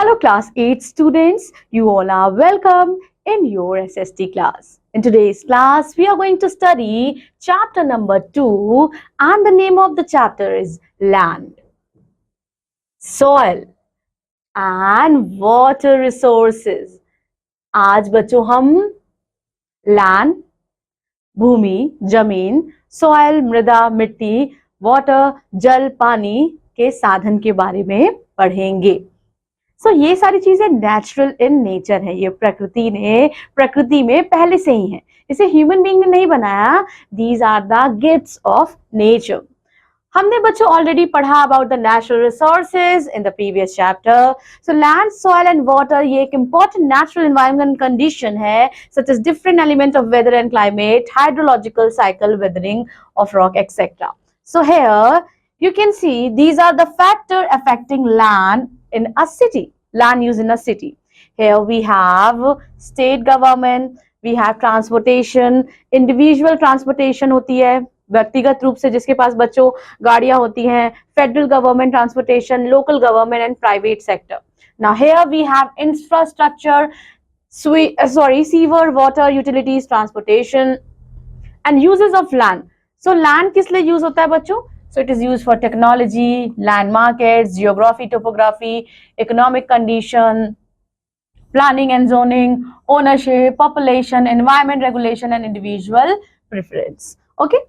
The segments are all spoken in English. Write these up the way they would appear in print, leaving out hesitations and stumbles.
Hello class 8 students, you all are welcome in your SST class. In today's class, we are going to study chapter number 2 and the name of the chapter is Land, Soil and Water Resources. आज बच्चों हम land, भूमि, जमीन, soil, मृदा, मिट्टी, water, जल, पानी के साधन के बारे में पढ़ेंगे। ये सारी चीजें नेचुरल इन नेचर है, ये प्रकृति में पहले से ही है, इसे ह्यूमन बीइंग ने नहीं बनाया। These are the gifts of nature. हमने बच्चों ऑलरेडी पढ़ा about the natural resources in the previous chapter. So land, soil and water ये एक इंपॉर्टेंट नेचुरल एनवायरमेंट कंडीशन है, such as different element of weather and climate, hydrological cycle, weathering of rock etcetera. So here you can see these are the factor affecting land in a city, land use in a city. Here we have state government, we have transportation, individual transportation होती है व्यक्तिगत रूप से जिसके पास बच्चों गाड़ियां होती हैं, federal government transportation, local government and private sector. Now here we have infrastructure, sewer, water, utilities, transportation and uses of land. So land किस लिए use होता है बच्चों? So it is used for technology, land markets, geography, topography, economic condition, planning and zoning, ownership, population, environment regulation and individual preference. Okay?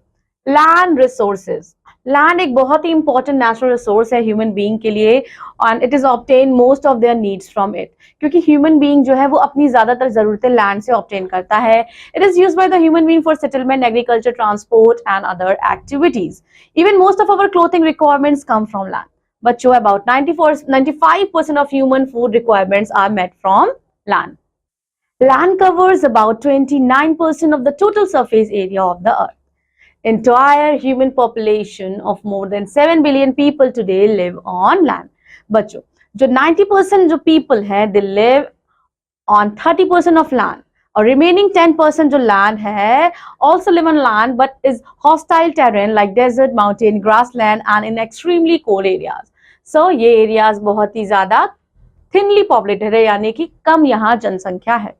Land resources. Land एक बहुत ही important natural resource है human being के लिए and it is obtain most of their needs from it, क्योंकि human being जो है वो अपनी ज्यादातर जरूरतें लैंड से ऑब्टेन करता है। It is used by the human being for settlement, agriculture, transport and other activities. Even most of our clothing requirements come from land. बच्चों about 95% of human food requirements are met from land. Land covers about 29% of the total surface area of the earth. Entire human population of more than 7 billion people today live on land. बच्चों जो 90% जो people है they live on 30% of land और remaining 10% जो land है also live on land but is hostile terrain like desert, mountain, grassland and in extremely cold areas. So ये areas बहुत ही ज्यादा thinly populated है, यानी कि कम यहाँ जनसंख्या है।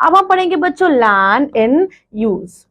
अब हम पढ़ेंगे बच्चों land in use.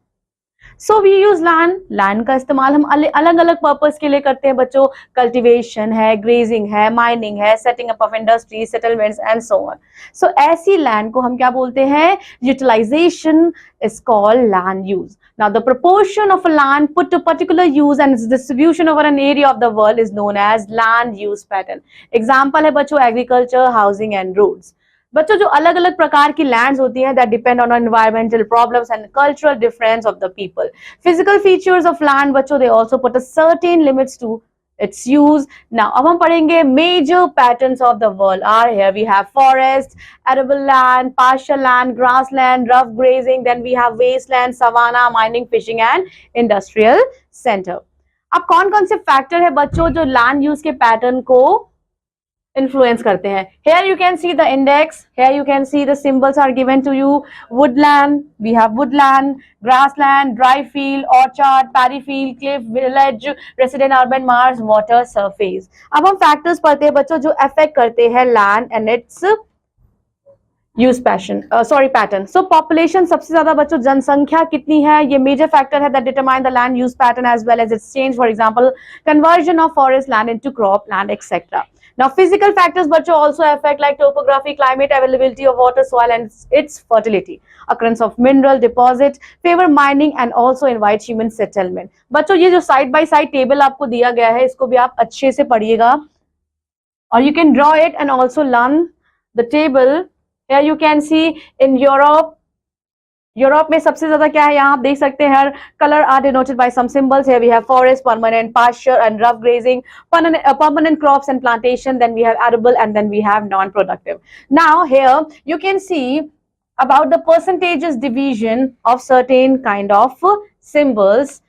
So we use land. Land का इस्तेमाल हम अलग अलग पर्पस के लिए करते हैं बच्चों। कल्टिवेशन है, ग्रेजिंग है, माइनिंग है, setting up of industry, settlements and so on. So ऐसी लैंड को हम क्या बोलते हैं? Utilisation is called land use. Now the proportion of a land put to particular use and its distribution over an area of the world is known as land use pattern. Example है बच्चों agriculture, housing and roads. बच्चों जो अलग अलग प्रकार की lands होती हैं that depend on environmental problems and cultural difference of the people. Physical features of land बच्चों they also put a certain limits to its use. Now अब हम पढ़ेंगे major patterns of the world are here we have forest, arable land, pasture land, grassland, rough grazing, then we have wasteland, savanna, mining, fishing and industrial center. अब कौन कौन से factor है बच्चों जो लैंड यूज के पैटर्न को influence करते हैं? Here you can see the index, here you can see the symbols are given to you. Woodland, we have woodland, grassland, dry field, orchard, paddy field, cliff, village, resident, urban, marsh, water, surface. अब हम factors पढ़ते हैं बच्चों जो affect करते हैं land and its use pattern. So population सबसे ज्यादा बच्चों जनसंख्या कितनी है ये major factor है that determine the land use pattern as well as its change. For example, conversion of forest land into crop land, etc. Now physical factors बच्चों also affect like topography, climate, availability of water, soil and its fertility. Occurrence of mineral deposit, favor mining and also invite human settlement. बच्चों ये जो side by side table आपको दिया गया है इसको भी आप अच्छे से पढ़िएगा और you can draw it and also learn the table. Here you can see in Europe में सबसे ज्यादा क्या है यहाँ आप देख सकते हैं हर colour are denoted by some symbols. Here we have forest, permanent pasture and rough grazing, permanent crops and plantation, then we have arable and then we have non-productive. Now here you can see about the percentages division of certain kind of symbols.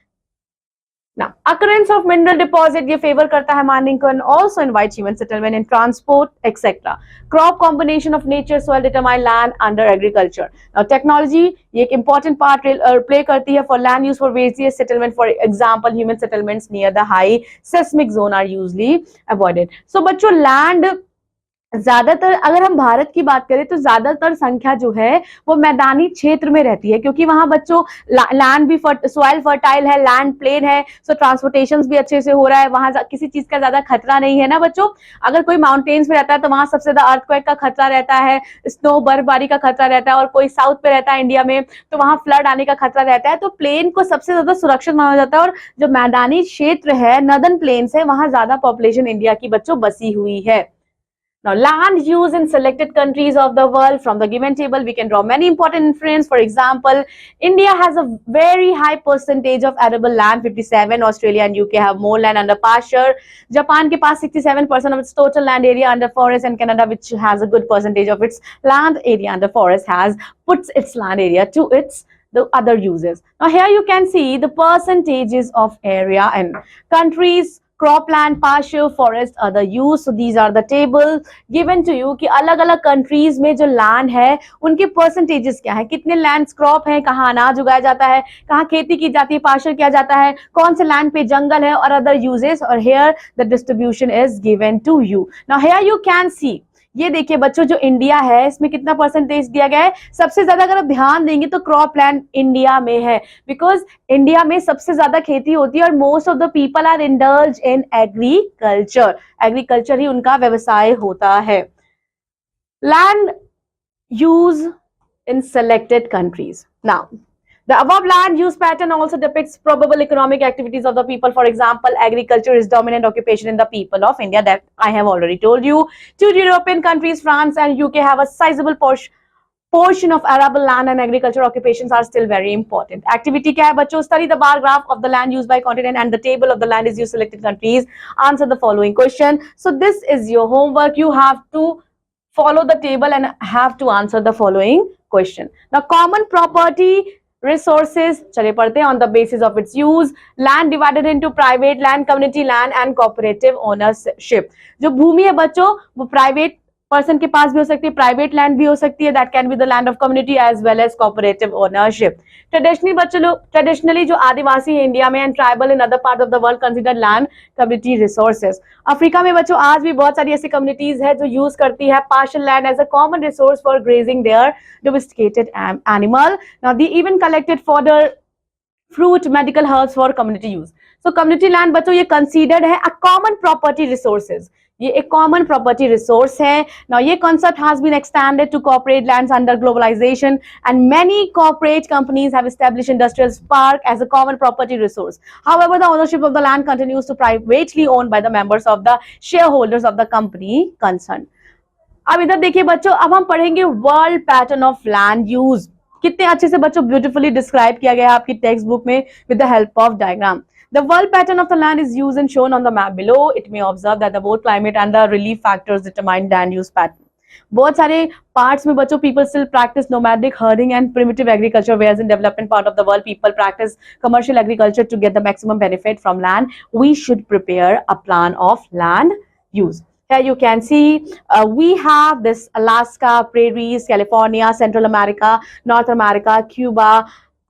Now, occurrence of mineral deposit ये favor करता है mining को and also invites human settlement and transport, etc. Crop combination of nature soil determine land under agriculture. Now, technology ये एक important part play करती है for land use for various settlement. For example, human settlements near the high seismic zone are usually avoided. So, बच्चों land ज्यादातर अगर हम भारत की बात करें तो ज्यादातर संख्या जो है वो मैदानी क्षेत्र में रहती है, क्योंकि वहां बच्चों लैंड भी सॉइल फर्टाइल है, लैंड प्लेन है, सो ट्रांसपोर्टेशन भी अच्छे से हो रहा है, वहां किसी चीज का ज्यादा खतरा नहीं है ना बच्चों। अगर कोई माउंटेन्स में रहता है तो वहां सबसे ज्यादा अर्थक्वेक का खतरा रहता है, स्नो बर्फबारी का खतरा रहता है, और कोई साउथ पे रहता है इंडिया में तो वहां फ्लड आने का खतरा रहता है। तो प्लेन को सबसे ज्यादा सुरक्षित माना जाता है, और जो मैदानी क्षेत्र है, नदर्न प्लेन्स है, वहां ज्यादा पॉपुलेशन इंडिया की बच्चों बसी हुई है। Now, land use in selected countries of the world. From the given table, we can draw many important inferences. For example, India has a very high percentage of arable land, 57. Australia and UK have more land under pasture. Japan ke paas 67% of its total land area under forest, and Canada, which has a good percentage of its land area under forest, has puts its land area to its the other uses. Now, here you can see the percentages of area and countries, cropland, pasture, forest, other use. So these are the table given to you कि अलग अलग countries में जो land है उनके percentages क्या है, कितने लैंड क्रॉप है, कहाँ अनाज उगाया जाता है, कहाँ खेती की जाती है, पास्चर किया जाता है, कौन से लैंड पे जंगल है, और अदर यूजेस, और here the distribution is given to you. Now here you can see, ये देखिए बच्चों जो इंडिया है इसमें कितना परसेंटेज दिया गया है। सबसे ज्यादा अगर आप ध्यान देंगे तो क्रॉप लैंड इंडिया में है, बिकॉज इंडिया में सबसे ज्यादा खेती होती है और most of the people are indulge in agriculture, agriculture ही उनका व्यवसाय होता है। Land use in selected countries. Now the above land use pattern also depicts probable economic activities of the people. For example, agriculture is dominant occupation in the people of India, that I have already told you. Two European countries, France and UK, have a sizable portion of arable land, and agriculture occupations are still very important. Activity kya hai bachcho? Study the bar graph of the land used by continent and the table of the land is used selected countries. Answer the following question. So this is your homework. You have to follow the table and have to answer the following question. Now, common property resources, चलिए पढ़ते हैं। on the basis of its use, land divided into private land, community land and cooperative ownership. जो भूमि है बच्चों वो private person के पास भी हो सकती है, प्राइवेट लैंड भी हो सकती है, that can be the land of community as well as cooperative ownership. Traditionally बच्चों लोग, ट्रेडिशनली जो आदिवासी है इंडिया में and tribal in other part of the world consider land community resources. Africa में बच्चों आज भी बहुत सारी ऐसी कम्युनिटीज है जो यूज करती है partial land as a common resource for grazing their domesticated animal. Now they even collected for fruit, medical herbs for community use. So community land बच्चों ये considered है a common property resources, ये एक common property resource है। Now ये concept has been extended to corporate lands under globalization, and many corporate companies have established industrial park as a common property resource. However, the ownership of the land continues to privately owned by the members of the shareholders of the company concerned. अब इधर देखिए बच्चों, अब हम पढ़ेंगे world pattern of land use. कितने अच्छे से बच्चों ब्यूटीफुली डिस्क्राइब किया गया है आपकी टेक्स्ट बुक में with the help of diagram. The world pattern of the land is used and shown on the map below. It may observe that the both climate and the relief factors determine land use pattern. बहुत सारे parts में बच्चों people still practice nomadic herding and primitive agriculture, whereas in development part of the world people practice commercial agriculture to get the maximum benefit from land. We should prepare a plan of land use. Here you can see we have this Alaska, prairies, California, Central America, North America, Cuba,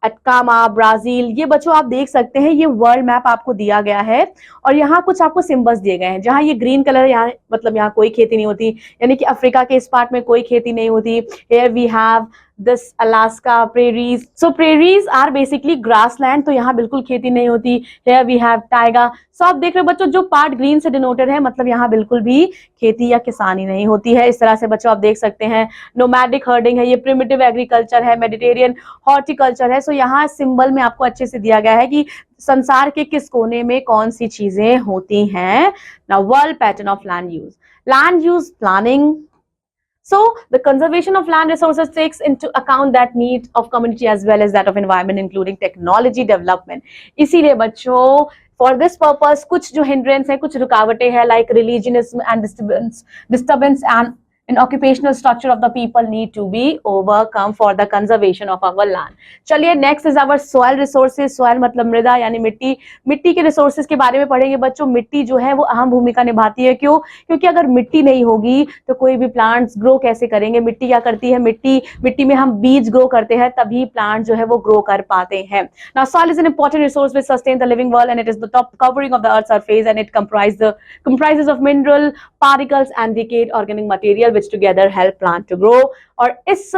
अटकामा, Brazil. ये बच्चों आप देख सकते हैं ये world map आपको दिया गया है और यहाँ कुछ आपको सिंबल्स दिए गए हैं। जहाँ ये ग्रीन कलर है यहाँ मतलब यहाँ कोई खेती नहीं होती, यानी कि अफ्रीका के इस पार्ट में कोई खेती नहीं होती। Here we have this Alaska prairies. So prairies are basically grassland, तो यहाँ बिल्कुल खेती नहीं होती। Here we have taiga. So आप देख रहे हो बच्चों जो पार्ट ग्रीन से डिनोटेड है मतलब यहाँ बिल्कुल भी खेती या किसानी नहीं होती है। इस तरह से बच्चों आप देख सकते हैं नोमैडिक हर्डिंग है, ये प्रिमिटिव एग्रीकल्चर है, मेडिटेरियन हॉर्टिकल्चर है। सो यहाँ सिंबल में आपको अच्छे से दिया गया है कि संसार के किस कोने में कौन सी चीजें होती हैं। Now world pattern of land use, land use planning. So the conservation of land resources takes into account that need of community as well as that of environment, including technology development. इसीलिए बच्चों for this purpose कुछ जो hindrance है, कुछ रुकावटें हैं like religionism and disturbance and and occupational structure of the people need to be overcome for the conservation of our land. चलिए next is our soil resources. soil मतलब मृदा यानी मिट्टी. मिट्टी के resources के बारे में पढ़ेंगे बच्चों. मिट्टी जो है वो अहम भूमिका निभाती है. क्यों? क्योंकि अगर मिट्टी नहीं होगी तो कोई भी प्लांट्स ग्रो कैसे करेंगे. मिट्टी क्या करती है? मिट्टी में हम बीज ग्रो करते हैं तभी प्लांट जो है वो ग्रो कर पाते हैं. Now soil is an important resource which sustains the living world and it is the top covering of the earth's surface and it comprises of mineral particles and decayed organic material which together help plant to grow. और इस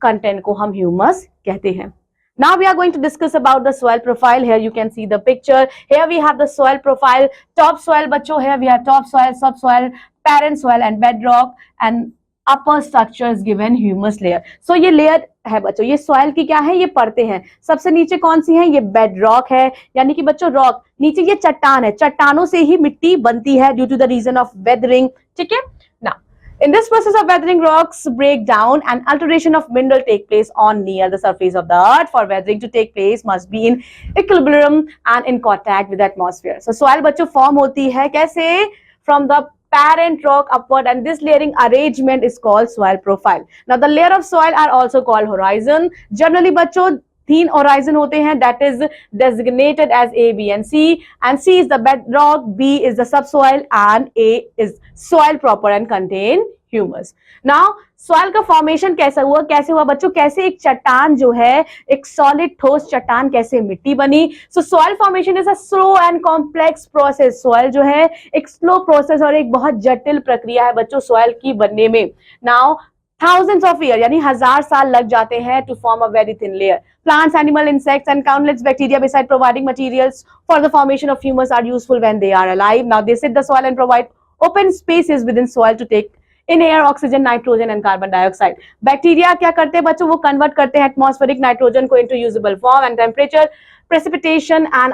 content को हम humus कहते हैं. Now we are going to discuss about the soil profile. Here you can see the picture. Here we have the soil profile. Top soil बच्चों, here we have top soil, subsoil, parent soil and bedrock and upper structure is given humus layer. So ये layer है बच्चों. ये soil की क्या है? ये परतें हैं. सबसे नीचे कौन सी है? ये bedrock है. यानी कि बच्चों rock. नीचे ये चट्टान है. चट्टानों से ही मिट्टी बनती है due to the reason of weathering. ठीक है? Now in this process of weathering, rocks break down and alteration of mineral take place on near the surface of the earth. For weathering to take place must be in equilibrium and in contact with the atmosphere. So soil बच्चों form होती है कैसे? From the parent rock upward and this layering arrangement is called soil profile. Now the layer of soil are also called horizon. Generally बच्चों 3 horizon होते हैं that is designated as A, B and C and C is the bedrock, B is the subsoil and A is soil proper and contain humus. Now soil का formation कैसा हुआ बच्चों? कैसे एक चट्टान जो है एक solid ठोस चट्टान कैसे मिट्टी बनी? So soil formation is a slow and complex process. soil जो है एक slow process और एक बहुत जटिल प्रक्रिया है बच्चों soil की बनने में. Now thousands of years यानी 1000 साल लग जाते हैं to form a very thin layer. Plants, animal, insects and countless bacteria beside providing materials for the formation of humus are useful when they are alive. Now they sit the soil and provide open spaces within soil to take in air oxygen, nitrogen and carbon dioxide. Bacteria क्या करते हैं बच्चों? वो convert करते हैं atmospheric nitrogen को into usable form and temperature, precipitation and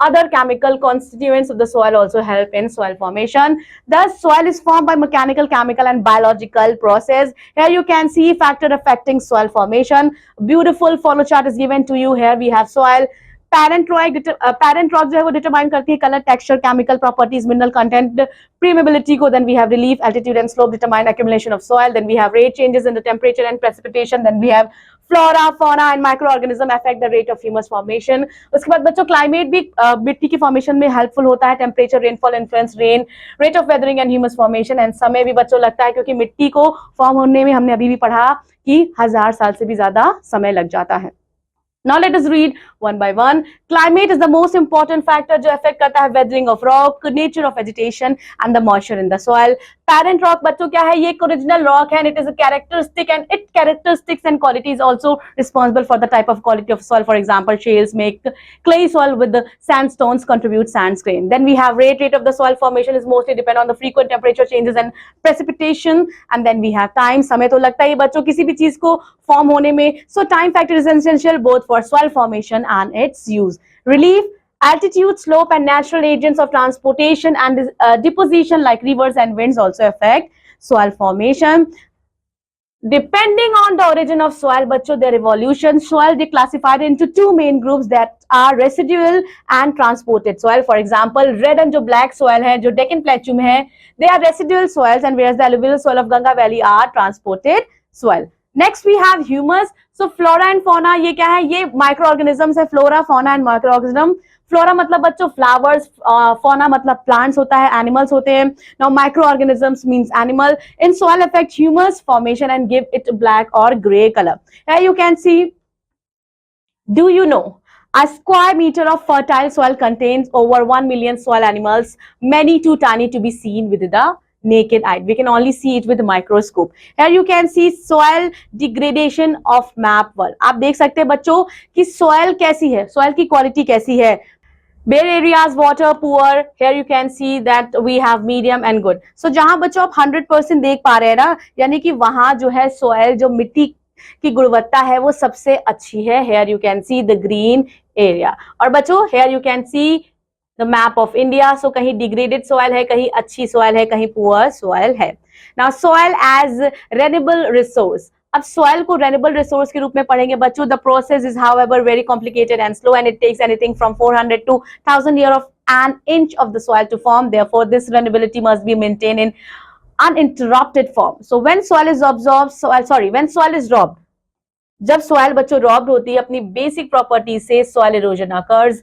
other chemical constituents of the soil also help in soil formation. Thus soil is formed by mechanical, chemical and biological process. Here you can see factor affecting soil formation. Beautiful follow chart is given to you. Here we have soil. Parent rock जो है वो determine करती है color, texture, chemical properties, mineral content, permeability को. Then we have relief, altitude and slope determine accumulation of soil. Then we have rate changes in the temperature and precipitation. Then we have flora, fauna and microorganism affect the rate of humus formation. उसके बाद बच्चों climate भी मिट्टी की formation में helpful होता है. Temperature, rainfall influence rain, rate of weathering and humus formation and समय भी बच्चों लगता है क्योंकि मिट्टी को form होने में हमने अभी भी पढ़ा कि 1000 साल से भी ज्यादा समय लग जाता है. Now let us read one by one. Climate is the most important factor जो affect करता है weathering of rock, nature of vegetation and the moisture in the soil. Parent rock बच्चों क्या है? ये एक original rock है and it is a characteristic and its characteristics and qualities also responsible for the type of quality of soil. For example, shales make clay soil with the sandstones contribute sand grain. Then we have rate of the soil formation is mostly depend on the frequent temperature changes and precipitation. And then we have time. समय तो लगता है बच्चों किसी भी चीज को form होने में. So time factor is essential both for soil formation and its use. Relief, altitude, slope and natural agents of transportation and deposition like rivers and winds also affect soil formation. Depending on the origin of soil, बच्चों, their evolution, soil they classified into 2 main groups that are residual and transported soil. For example, red and जो black soil है, जो Deccan Plateau में है, they are residual soils and whereas the alluvial soil of Ganga Valley are transported soil. Next we have humus. So flora and fauna ये क्या है? ये microorganisms है. Flora, fauna and microorganism. Flora मतलब बच्चों flowers, fauna मतलब plants होता है, animals होते हैं. Now microorganisms means animal. In soil affect humus formation and give it black or grey color. Here you can see. Do you know? A square meter of fertile soil contains over 1 million soil animals, many too tiny to be seen with the naked eye. We can only see it with a microscope. Here you can see soil degradation of map world. आप देख सकते हैं बच्चों कि soil कैसी है, soil की quality कैसी है. Bare areas, water poor. Here you can see that we have medium and good. So जहां बच्चों आप 100% देख पा रहे हैं ना, यानी कि वहां जो है soil, जो मिट्टी की गुणवत्ता है वो सबसे अच्छी है. Here you can see the green area. और बच्चों here you can see the map of India. So कहीं degraded soil है, कहीं अच्छी soil है, कहीं poor soil है. Now soil as renewable resource. अब soil को renewable resource के रूप में पढ़ेंगे बच्चों. The process is however very complicated and slow and it takes anything from 400 to 1000 years of an inch of the soil to form. Therefore this renewability must be maintained in uninterrupted form. So when soil is absorbed, when soil is robbed, जब soil बच्चों robbed होती है अपनी basic properties से, soil erosion occurs.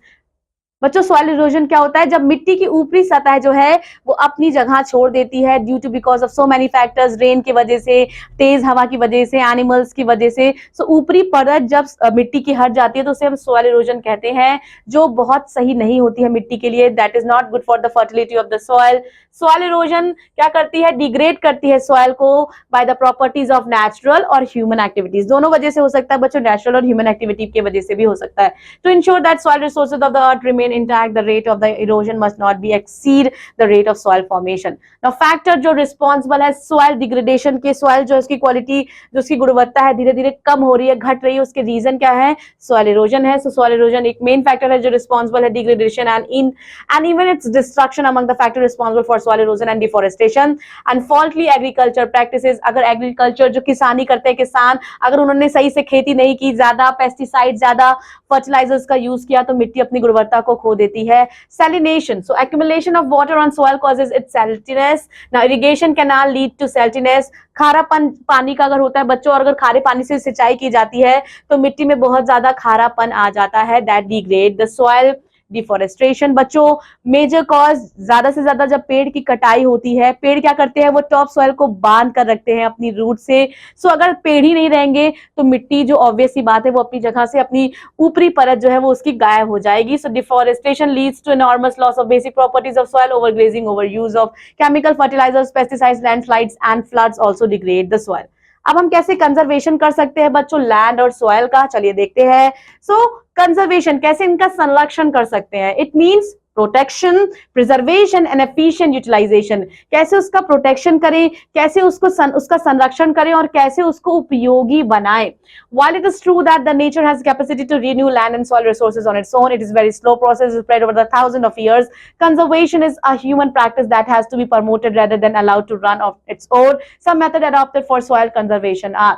बच्चों soil erosion क्या होता है? जब मिट्टी की ऊपरी सतह जो है वो अपनी जगह छोड़ देती है due to because of so many factors, rain की वजह से, तेज हवा की वजह से, एनिमल्स की वजह से. सो ऊपरी परत जब मिट्टी की हट जाती है तो उसे हम सॉइल इरोजन कहते हैं, जो बहुत सही नहीं होती है मिट्टी के लिए. That is not good for the fertility of the soil. Soil erosion क्या करती है? डिग्रेड करती है सॉइल को by the properties of natural और ह्यूमन एक्टिविटीज. दोनों वजह से हो सकता है बच्चों, नेचुरल और ह्यूमन एक्टिविटी की वजह से भी हो सकता है. To ensure that soil resources of the earth remain intact, the rate of the erosion must not be exceed the rate of soil formation. Now factor जो responsible है soil degradation के, soil जो उसकी quality, जो उसकी गुणवत्ता है धीरे धीरे कम हो रही है, घट रही है, उसके reason क्या है? soil erosion है. So soil erosion एक main factor है जो responsible है degradation and even its destruction among the factor responsible for soil erosion and deforestation. And faulty agriculture practices, अगर agriculture जो किसानी करते हैं किसान, अगर उन्होंने सही से खेती नहीं की, ज्यादा पेस्टिसाइड, ज्यादा फर्टिलाइजर्स का यूज किया तो मिट्टी अपनी गुणवत्ता को खो देती है. Salination, so accumulation of water on soil causes its saltiness. Now irrigation cannot lead to saltiness. खारापन पानी का अगर होता है बच्चों, और अगर खारे पानी से सिंचाई की जाती है तो मिट्टी में बहुत ज्यादा खारापन आ जाता है. That degrade the soil. Deforestation बच्चों मेजर कॉज, ज्यादा से ज्यादा जब पेड़ की कटाई होती है, पेड़ क्या करते हैं? वो टॉप सॉइल को बांध कर रखते हैं अपनी रूट से. सो अगर पेड़ ही नहीं रहेंगे तो मिट्टी जो ऑब्वियस सी बात है वो अपनी जगह से, अपनी ऊपरी परत जो है वो उसकी गायब हो जाएगी. So deforestation leads to enormous loss of basic properties of soil, overgrazing, overuse of chemical fertilisers, pesticides, landslides and floods also degrade the soil. अब हम कैसे कंजर्वेशन कर सकते हैं बच्चों लैंड और सॉइल का? चलिए देखते हैं. सो कंजर्वेशन, कैसे इनका संरक्षण कर सकते हैं? It means protection, preservation and efficient utilisation. कैसे उसका प्रोटेक्शन करें, कैसे उसका संरक्षण करें और कैसे उसको उपयोगी बनाएं. While it is true that the nature has the capacity to renew land and soil resources on its own, it is very slow process spread over the thousands of years. Conservation is a human practice that has to be promoted rather than allowed to run of its own. Some method adopted for soil conservation are.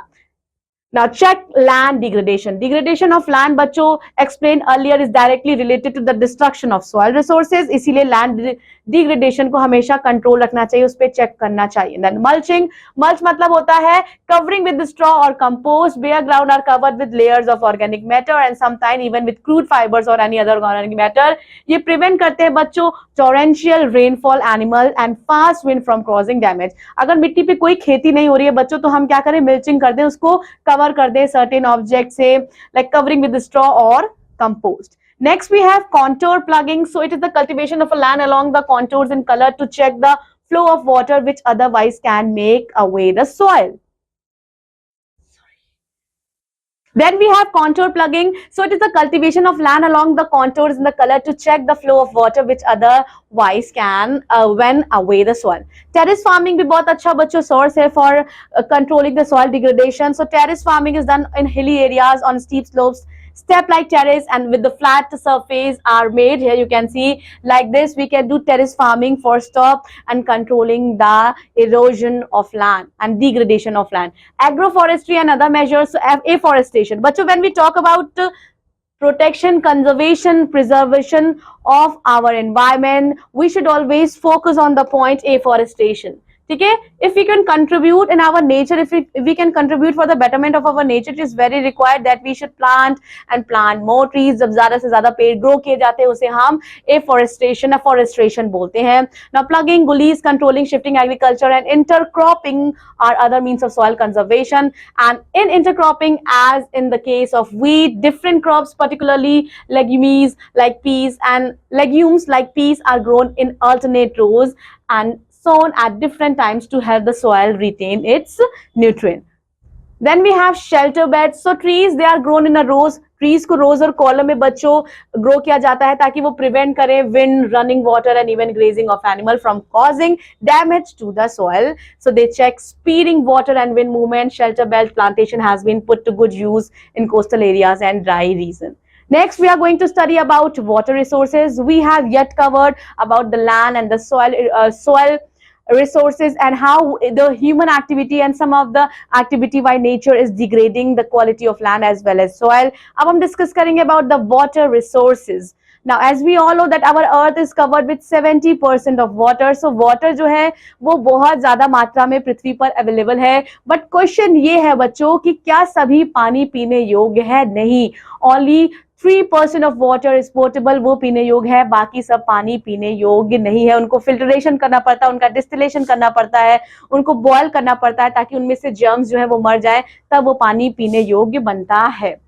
Now check land degradation. Degradation of land बच्चों explained earlier is directly related to the destruction of soil resources. इसीलिए land degradation को हमेशा control रखना चाहिए, उस पर check करना चाहिए. Then mulching, mulch मतलब होता है covering with the straw or compost. Bare ground are covered with layers of organic matter and sometimes even with crude fibers or any other organic matter. ये prevent करते हैं बच्चों torrential rainfall, animal and fast wind from causing damage. अगर मिट्टी पे कोई खेती नहीं हो रही है बच्चों तो हम क्या करें? मिल्चिंग कर दें, उसको कवर कर दे सर्टेन ऑब्जेक्ट से, लाइक कवरिंग विद स्ट्रॉ और compost. Next we have contour plugging. So it is the cultivation of a land along the contours in color to check the flow of water which otherwise can make away the soil. Then we have contour plugging. So it is the cultivation of land along the contours in the color to check the flow of water which otherwise can when away the soil. Terrace farming भी बहुत अच्छा बच्चों source है for controlling the soil degradation. So terrace farming is done in hilly areas on steep slopes. Step like terrace and with the flat surface are made. Here you can see like this. We can do terrace farming for stop and controlling the erosion of land and degradation of land. Agroforestry and other measures. So afforestation. But when we talk about protection, conservation, preservation of our environment, we should always focus on the point afforestation. ठीक है? If we can contribute in our nature, if we can contribute for the betterment of our nature, it is very required that we should plant more trees. जब ज़्यादा से ज़्यादा पेड़ grow किए जाते हैं उसे हम afforestation बोलते हैं. Now plugging, gullies, controlling shifting agriculture and intercropping are other means of soil conservation. And in intercropping, as in the case of wheat, different crops, particularly legumes like peas are grown in alternate rows and sown at different times to help the soil retain its nutrient. Then we have shelter beds. So trees, they are grown in a rows. Trees को rows और column में बच्चों grow किया जाता है ताकि वो prevent करें wind, running water and even grazing of animal from causing damage to the soil. So they check speeding water and wind movement. Shelter belt plantation has been put to good use in coastal areas and dry regions. Next, we are going to study about water resources. We have yet covered about the land and the soil resources and how the human activity and some of the activity by nature is degrading the quality of land as well as soil. अब हम discuss करेंगे about the water resources. Now as we all know that our earth is covered with 70% of water, so water जो है वो बहुत ज्यादा मात्रा में पृथ्वी पर अवेलेबल है। बट क्वेश्चन ये है बच्चों कि क्या सभी पानी पीने योग्य है? नहीं, only 3% of water is portable, वो पीने योग्य है, बाकी सब पानी पीने योग्य नहीं है। उनको फिल्ट्रेशन करना पड़ता है, उनका डिस्टिलेशन करना पड़ता है, उनको बॉयल करना पड़ता है ताकि उनमें से जर्म्स जो है वो मर जाए, तब वो पानी पीने योग्य बनता है।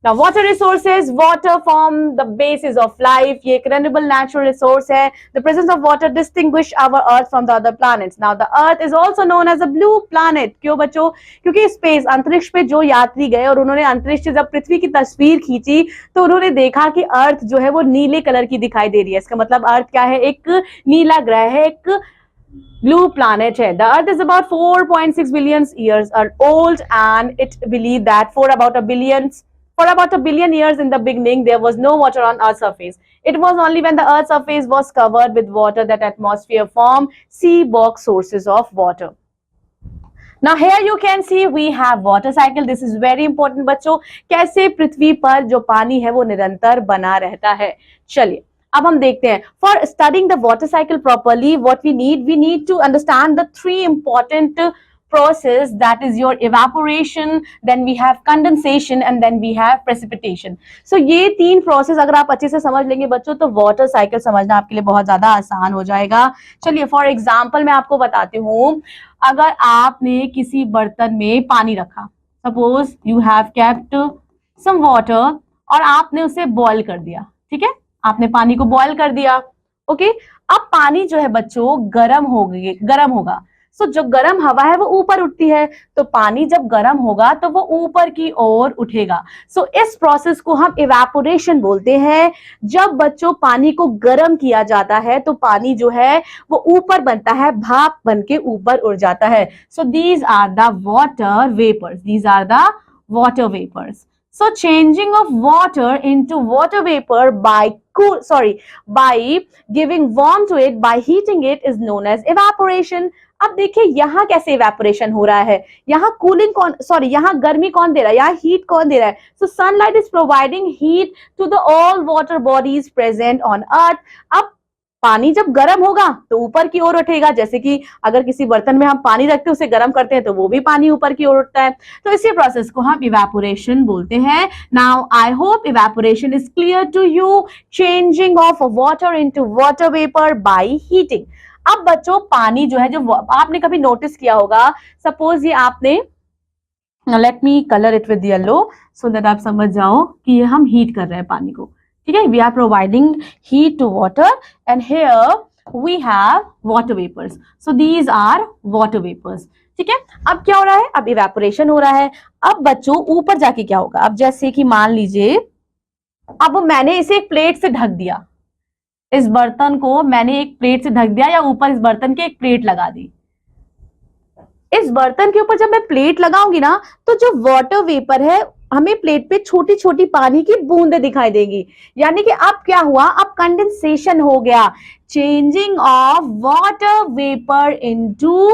Now water resources, water form the basis of life, ये एक renewable natural resource है। The presence of water distinguish our earth from the other planets. Now the earth is also known as a blue planet. क्यों बच्चों? क्योंकि space, अंतरिक्ष पे जो यात्री गए और उन्होंने अंतरिक्ष से जब पृथ्वी की तस्वीर खींची तो उन्होंने देखा कि अर्थ जो है वो नीले कलर की दिखाई दे रही है। इसका मतलब अर्थ क्या है? एक नीला ग्रह है, एक blue planet है। The earth is about 4.6 billion years old and it believed that for about a billion years in the beginning, there was no water on Earth's surface. It was only when the Earth's surface was covered with water that atmosphere formed sea box sources of water. Now here you can see we have water cycle. This is very important बच्चों, कैसे पृथ्वी पर जो पानी है वो निरंतर बना रहता है। चलिए अब हम देखते हैं। For studying the water cycle properly, what we need to understand the three important process, that is your evaporation, then we have condensation and then we have precipitation. So ये तीन प्रोसेस अगर आप अच्छे से समझ लेंगे बच्चों तो वाटर साइकिल समझना आपके लिए बहुत ज्यादा आसान हो जाएगा। चलिए फॉर एग्जांपल मैं आपको बताती हूँ, अगर आपने किसी बर्तन में पानी रखा, suppose you have kept some water और आपने उसे बॉयल कर दिया, ठीक है, आपने पानी को बॉयल कर दिया, ओके। अब पानी जो है बच्चों गर्म होगा। सो जो गर्म हवा है वो ऊपर उठती है, तो पानी जब गर्म होगा तो वो ऊपर की ओर उठेगा। सो इस प्रोसेस को हम इवेपोरेशन बोलते हैं। जब बच्चों पानी को गर्म किया जाता है तो पानी जो है वो ऊपर बनता है, भाप बन के ऊपर उड़ जाता है। So these are the water vapours. So changing of water into water vapor by giving warm to it, by heating it, is known as evaporation. अब देखिए यहाँ कैसे इवेपोरेशन हो रहा है, यहाँ यहाँ गर्मी कौन दे रहा है, यहाँ हीट कौन दे रहा है? So sunlight is providing heat to the all water bodies present on earth. अब पानी जब गर्म होगा तो ऊपर की ओर उठेगा, जैसे कि अगर किसी बर्तन में हम पानी रखते हैं उसे गर्म करते हैं तो वो भी पानी ऊपर की ओर उठता है। तो इसी प्रोसेस को हम इवेपोरेशन बोलते हैं। Now I hope evaporation is clear to you, changing of water into water vapour by heating. अब बच्चों पानी जो है, जो आपने कभी नोटिस किया होगा, सपोज ये आपने, let me colour it with yellow so that आप समझ जाओ कि ये हम हीट कर रहे हैं पानी को, ठीक है, we are providing heat to water and here we have water vapours. So these are water vapours, ठीक है। अब क्या हो रहा है? अब इवेपोरेशन हो रहा है। अब बच्चों ऊपर जाके क्या होगा? अब जैसे कि मान लीजिए अब मैंने इसे एक प्लेट से ढक दिया, इस बर्तन को मैंने एक प्लेट से ढक दिया या ऊपर इस बर्तन के एक प्लेट लगा दी। इस बर्तन के ऊपर जब मैं प्लेट लगाऊंगी ना तो जो वाटर वेपर है हमें प्लेट पे छोटी छोटी पानी की बूंदें दिखाई देंगी, यानी कि अब क्या हुआ? अब कंडेंसेशन हो गया, changing of water vapour into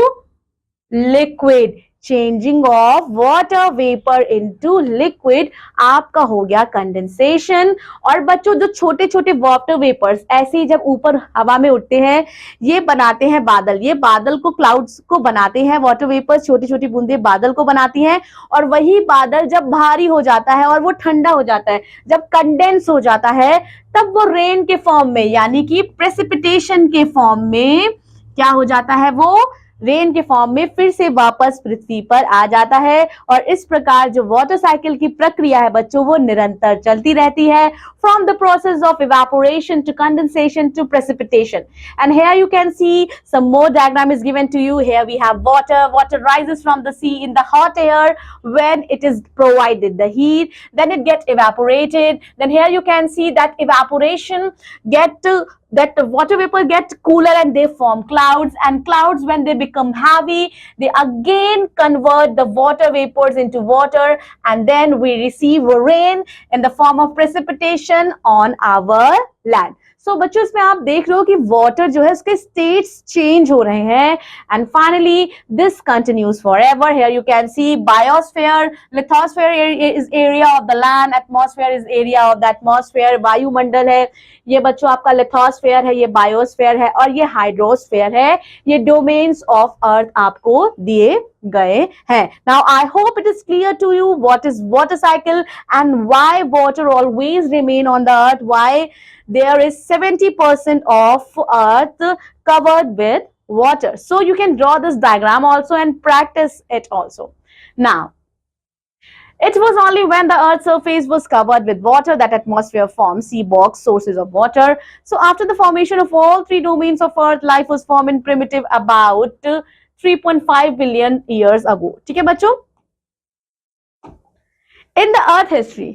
liquid, changing of water vapour into liquid, आपका हो गया कंडेंसेशन। और बच्चों जो छोटे छोटे वाटर वेपर्स ऐसे ही जब ऊपर हवा में उठते हैं ये बनाते हैं बादल, ये बादल को, क्लाउड्स को बनाते हैं, वाटर वेपर्स छोटी छोटी बूंदें बादल को बनाती हैं। और वही बादल जब भारी हो जाता है और वो ठंडा हो जाता है, जब कंडेंस हो जाता है, तब वो रेन के फॉर्म में यानी कि प्रेसिपिटेशन के फॉर्म में क्या हो जाता है? वो रेन के फॉर्म में फिर से वापस पृथ्वी पर आ जाता है। और इस प्रकार जो वाटर साइकिल की प्रक्रिया है बच्चों वो निरंतर चलती रहती है, from the process of evaporation to condensation to precipitation. And here you can see some more diagram is given to you. Here we have water rises from the sea in the hot air when it is provided the heat, then it gets evaporated. Then here you can see that evaporation that the water vapor get cooler and they form clouds, and clouds when they become heavy they again convert the water vapors into water, and then we receive rain in the form of precipitation on our land. सो बच्चों इसमें आप देख रहे हो कि water जो है उसके स्टेट्स चेंज हो रहे हैं and finally this continues for ever. Here you can C biosphere, lithosphere is area of the land, atmosphere is area of the atmosphere. वायुमंडल है ये बच्चों आपका लिथोस्फेयर है, ये बायोस्फेयर है और ये हाइड्रोस्फेयर है. ये डोमेन्स ऑफ अर्थ आपको दिए गए हैं. Now I hope it is clear to you what is water cycle and why water always remain on the earth, why there is 70% of earth covered with water. So you can draw this diagram also and practice it also. Now it was only when the earth's surface was covered with water that atmosphere formed. Sea box, sources of water. So after the formation of all three domains of earth, life was formed in primitive about 3.5 billion years ago. ठीक है बच्चों? In the earth history,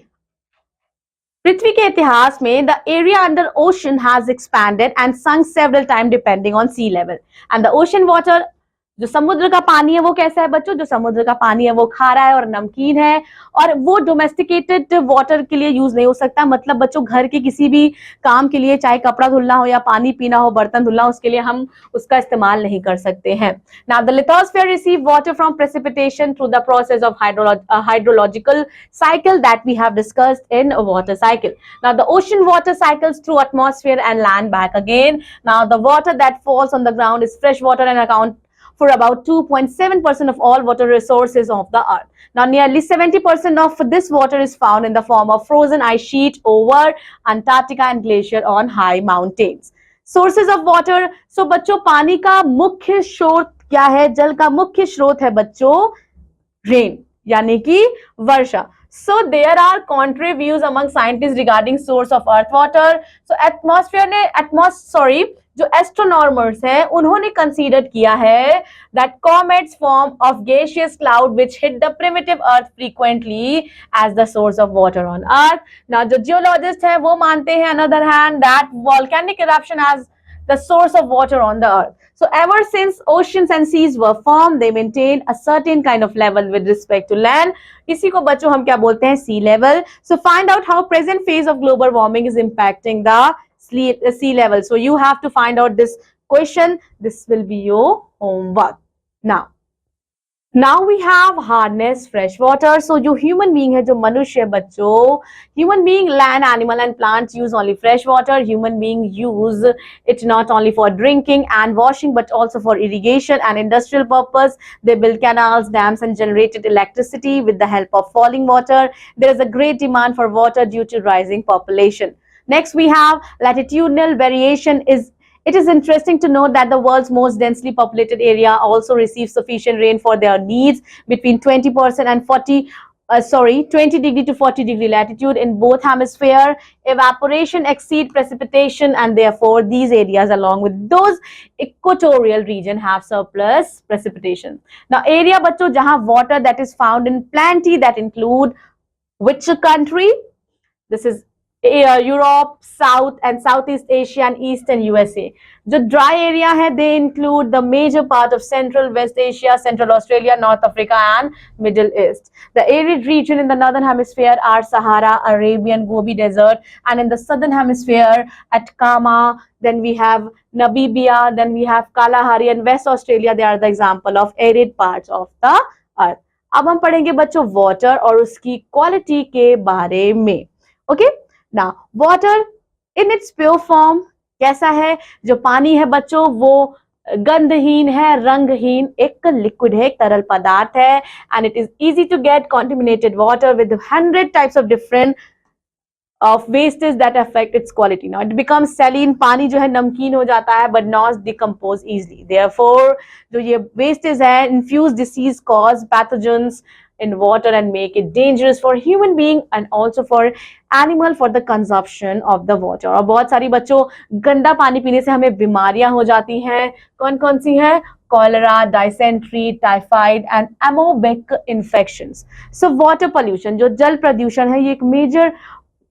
पृथ्वी के इतिहास में the area under ocean has expanded and sunk several time depending on sea level. And the ocean water, जो समुद्र का पानी है वो कैसा है बच्चों? जो समुद्र का पानी है वो खारा है और नमकीन है और वो डोमेस्टिकेटेड वाटर के लिए यूज नहीं हो सकता. मतलब बच्चों घर के किसी भी काम के लिए, चाहे कपड़ा धुलना हो या पानी पीना हो, बर्तन धुलना हो, उसके लिए हम उसका इस्तेमाल नहीं कर सकते हैं. Now the lithosphere receive water from precipitation through the process of hydrological cycle that we have discussed in a water cycle. Now the ocean water cycles through atmosphere and land back again. Now the water that falls on the ground is fresh water and account for about 2.7% of all water resources of the earth. Now nearly 70% of this water is found in the form of frozen ice sheet over Antarctica and glacier on high mountains. Sources of water. So बच्चों पानी का मुख्य स्रोत क्या है? जल का मुख्य स्रोत है बच्चों रेन, यानी कि वर्षा. So there are contrary views among scientists regarding source of earth water. So जो एस्ट्रोनॉमर्स हैं उन्होंने कंसीडर किया है that comets form of gaseous cloud which hit the primitive earth frequently as the source of water on earth. Now जो geologist हैं वो मानते हैं on other hand that volcanic eruption as the source of water on the earth. So ever since oceans and seas were formed, they maintain a certain kind of level with respect to land. इसी को बच्चों हम क्या बोलते हैं? sea level. So find out how present phase of global warming is impacting the sea level. So you have to find out this question. This will be your homework. Now we have harness fresh water. So जो human being है, जो मनुष्य बच्चों, human being, land, animal and plants use only fresh water. Human being use it not only for drinking and washing but also for irrigation and industrial purpose. They build canals, dams and generated electricity with the help of falling water. There is a great demand for water due to rising population. Next we have latitudinal variation. It is interesting to note that the world's most densely populated area also receives sufficient rain for their needs between 20% and 20 degree to 40 degree latitude in both hemisphere. Evaporation exceed precipitation and therefore these areas along with those equatorial region have surplus precipitation. Now area बच्चों जहाँ water that is found in plenty that include which country? This is Europe, South and Southeast Asia and Eastern USA. जो dry area है, they include the major part of Central West Asia, Central Australia, North Africa and Middle East. The arid region in the Northern Hemisphere are Sahara, Arabian Gobi Desert, and in the Southern Hemisphere, Atacama, then we have Namibia, then we have Kalahari and West Australia. They are the example of arid parts of the earth. अब हम पढ़ेंगे बच्चों water और उसकी quality के बारे में. Okay? Now water in its pure form कैसा है? जो पानी है बच्चों वो गंधहीन है, रंगहीन, एक लिक्विड है, एक तरल पदार्थ है and it is easy to get contaminated water with 100 types of different of wastes that affect its quality. Now it becomes saline. पानी जो है नमकीन हो जाता है but not decompose easily. Therefore जो ये wastes है infuse disease, cause pathogens in water and make it dangerous for human being and also for animal for the consumption of the water. और बहुत सारी बच्चों गंदा पानी पीने से हमें बीमारियां हो जाती हैं. कौन कौन सी हैं? Cholera, dysentery, typhoid and amoebic infections. So water pollution, जो जल प्रदूषण है, ये एक मेजर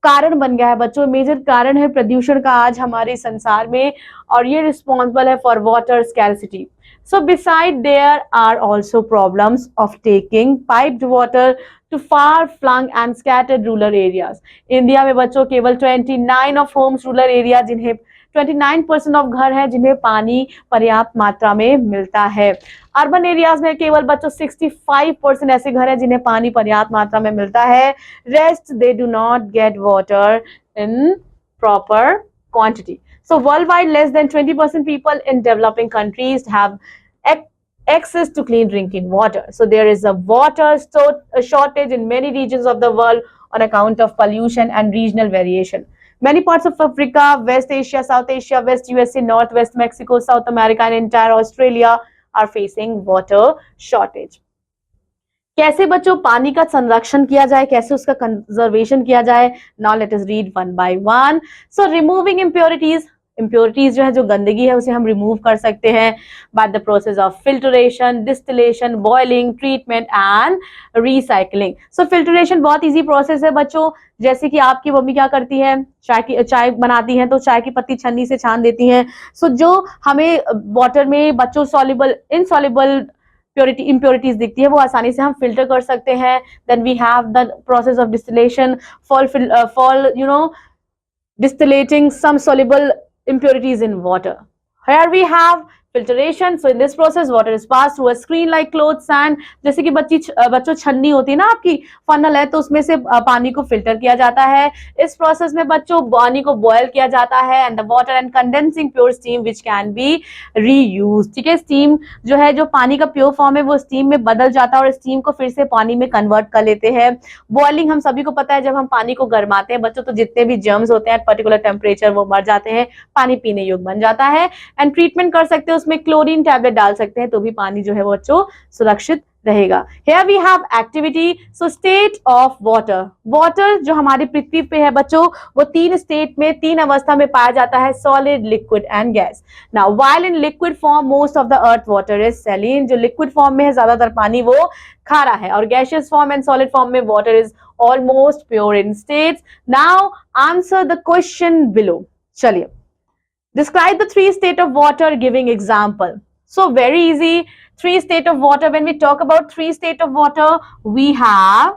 कारण बन गया है बच्चों, मेजर कारण है प्रदूषण का आज हमारे संसार में और ये रिस्पॉन्सिबल है for water scarcity. So beside there are also problems of taking piped water to far-flung and scattered rural areas. India में बच्चों केवल 29 of homes rural area जिन्हें 29% ऑफ घर है जिन्हें पानी पर्याप्त मात्रा में मिलता है। अर्बन एरियाज में केवल बच्चों 65% ऐसे घर है जिन्हें पानी पर्याप्त मात्रा में मिलता है। Rest they do not get water in proper quantity. So worldwide, less than 20% people in developing countries have access to clean drinking water. So there is a water shortage in many regions of the world on account of pollution and regional variation. Many parts of Africa, West Asia, South Asia, West USA, Northwest Mexico, South America, and entire Australia are facing water shortage. कैसे बच्चों पानी का संरक्षण किया जाए, कैसे उसका conservation किया जाए? Now let us read one by one. So removing impurities, impurities जो है, जो गंदगी है, उसे हम रिमूव कर सकते हैं by the process of filtration, distillation, boiling, treatment and recycling. So filtration बहुत इजी प्रोसेस है बच्चों। जैसे कि आपकी मम्मी क्या करती है, चाय बनाती हैं तो चाय की पत्ती छन्नी से छान देती हैं। सो जो हमें वाटर में बच्चों सॉल्युबल, इनसॉल्युबल impurities दिखती है, वो आसानी से हम फिल्टर कर सकते हैं। Then we have the process of distillation for distillating some soluble impurities in water. Here we have filtration. So in this process water is passed through a screen like cloth sand. जैसे कि बच्चों छन्नी होती है ना आपकी, funnel है, तो उसमें से पानी को फिल्टर किया जाता है। इस प्रोसेस में बच्चों पानी को बॉयल किया जाता है and the water and condensing pure steam which can be reuse. ठीक है, स्टीम जो है, जो पानी का प्योर फॉर्म है, वो स्टीम में बदल जाता है और स्टीम को फिर से पानी में कन्वर्ट कर लेते हैं। बॉइलिंग हम सभी को पता है, जब हम पानी को गरमाते हैं बच्चों तो जितने भी जर्म्स होते हैं एट पर्टिकुलर टेम्परेचर वो मर जाते हैं, पानी पीने योग्य बन जाता है। एंड ट्रीटमेंट कर सकते हैं, उसमें क्लोरीन टैबलेट डाल सकते हैं तो भी पानी जो है वो बच्चों सुरक्षित रहेगा। Here we have activity. So state of water. Water जो हमारी पृथ्वी पे है बच्चों, वो तीन स्टेट में, तीन अवस्था में पाया जाता है, solid, liquid and gas. Now while in liquid form most of the earth water is saline. जो liquid form में है ज्यादातर पानी वो खारा है, और gaseous form and solid form में water is almost pure in states. Now answer the question below. चलिए, describe the three state of water giving example. So very easy. Three state of water. When we talk about three state of water, we have.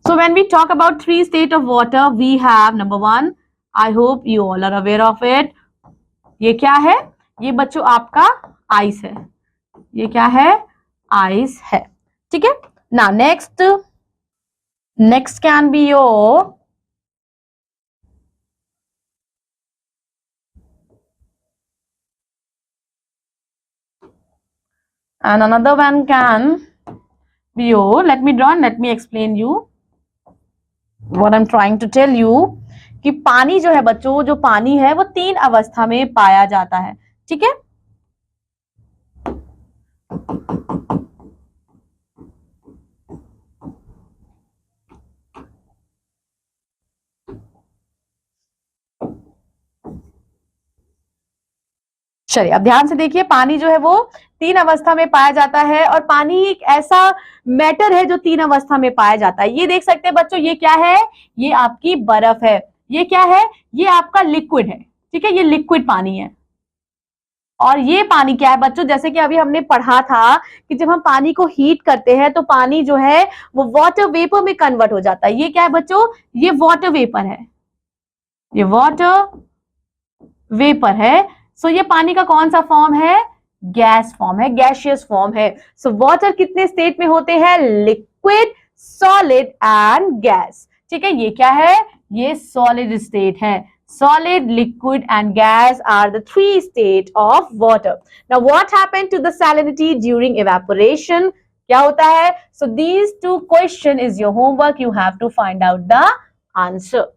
So when we talk about three state of water, we have number one. I hope you all are aware of it. ये क्या है? ये बच्चों आपका ice है। ये क्या है? आइस है। ठीक है। Now next can be your and another one can be your, let me draw and let me explain you what I'm trying to tell you कि पानी जो है बच्चों, जो पानी है वो तीन अवस्था में पाया जाता है। ठीक है, चलिए अब ध्यान से देखिए, पानी जो है वो तीन अवस्था में पाया जाता है, और पानी एक ऐसा मैटर है जो तीन अवस्था में पाया जाता है। ये देख सकते हैं बच्चों, ये क्या है? ये आपकी बर्फ है। ये क्या है? ये आपका लिक्विड है। ठीक है, ये लिक्विड पानी है। और ये पानी क्या है बच्चों? जैसे कि अभी हमने पढ़ा था कि जब हम पानी को हीट करते हैं तो पानी जो है वो वाटर वेपर में कन्वर्ट हो जाता है। ये क्या है बच्चों? ये वाटर वेपर है। ये वाटर वेपर है। सो ये पानी का कौन सा फॉर्म है? गैस फॉर्म है, गैसियस फॉर्म है। सो वाटर कितने स्टेट में होते हैं? Liquid, solid and gas. ठीक है, ये क्या है? ये सॉलिड स्टेट है। Solid, liquid and gas are the three states of water. Now what happened to the salinity during evaporation? क्या होता है? So these two question is your homework. You have to find out the answer.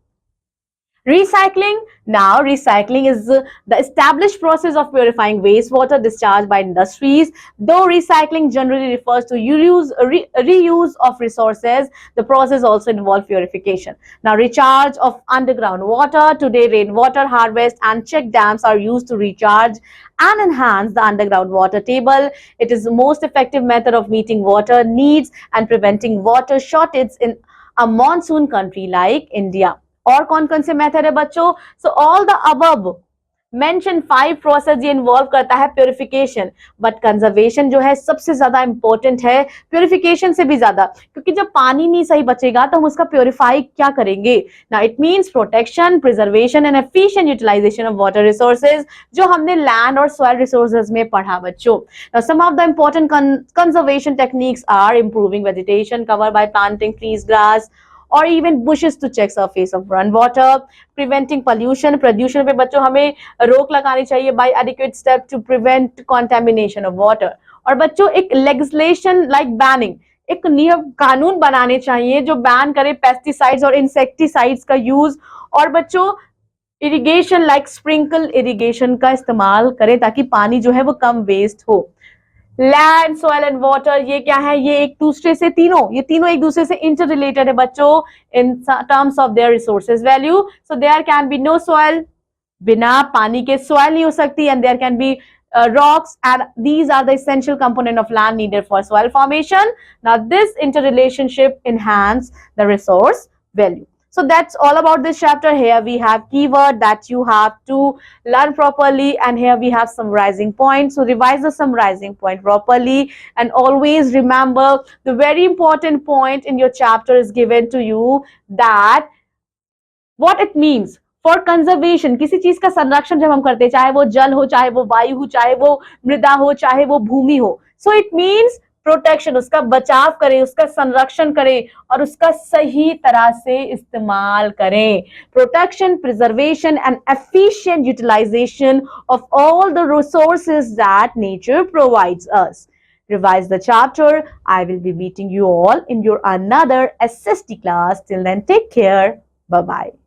Recycling. Now recycling is the established process of purifying wastewater discharged by industries. Though recycling generally refers to reuse of resources, the process also involves purification. Now recharge of underground water. Today rainwater harvest and check dams are used to recharge and enhance the underground water table. It is the most effective method of meeting water needs and preventing water shortage in a monsoon country like India. और कौन कौन से method है बच्चों? So all the above mention 5 process ये involve करता है purification, but conservation जो है सबसे ज्यादा इंपॉर्टेंट है प्योरिफिकेशन से भी ज्यादा, क्योंकि जब पानी नहीं सही बचेगा तो हम उसका प्योरीफाई क्या करेंगे ना। It means protection, preservation and efficient utilisation of water resources, जो हमने लैंड और सॉइल रिसोर्सेज में पढ़ा बच्चों। Now, some of the important conservation techniques are improving vegetation cover by planting trees, grass, or even bushes to check surface of groundwater, preventing pollution, प्रदूषण पे बच्चों हमें रोक लगानी चाहिए by adequate step to prevent contamination of water। और बच्चों एक legislation like banning, एक नियम कानून बनाने चाहिए जो बैन करे पेस्टिसाइड्स और इंसेक्टिसाइड्स का यूज, और बच्चों इरिगेशन लाइक स्प्रिंकल इरिगेशन का इस्तेमाल करें ताकि पानी जो है वो कम वेस्ट हो। लैंड, सॉइल एंड वाटर ये क्या है, ये एक दूसरे से ये तीनों एक दूसरे से इंटर रिलेटेड है बच्चों in terms of their resources value. So there can be no soil, बिना पानी के सॉइल नहीं हो सकती, and there can be rocks, and these are the essential component of land needed for soil formation. Now this interrelationship enhance the resource value. So that's all about this chapter. Here we have keyword that you have to learn properly, and here we have summarizing points. So revise the summarizing point properly, and always remember the very important point in your chapter is given to you, that what it means for conservation. किसी चीज का संरक्षण जब हम करते हैं, चाहे वो जल हो, चाहे वो वायु हो, चाहे वो मृदा हो, चाहे वो भूमि हो, सो इट मीन्स प्रोटेक्शन, उसका बचाव करें, उसका संरक्षण करें और उसका सही तरह से इस्तेमाल करें। Protection, preservation and efficient utilisation of all the resources that nature provides us. Revise the chapter. I will be meeting you all in your another SST class. Till then, take care. Bye bye.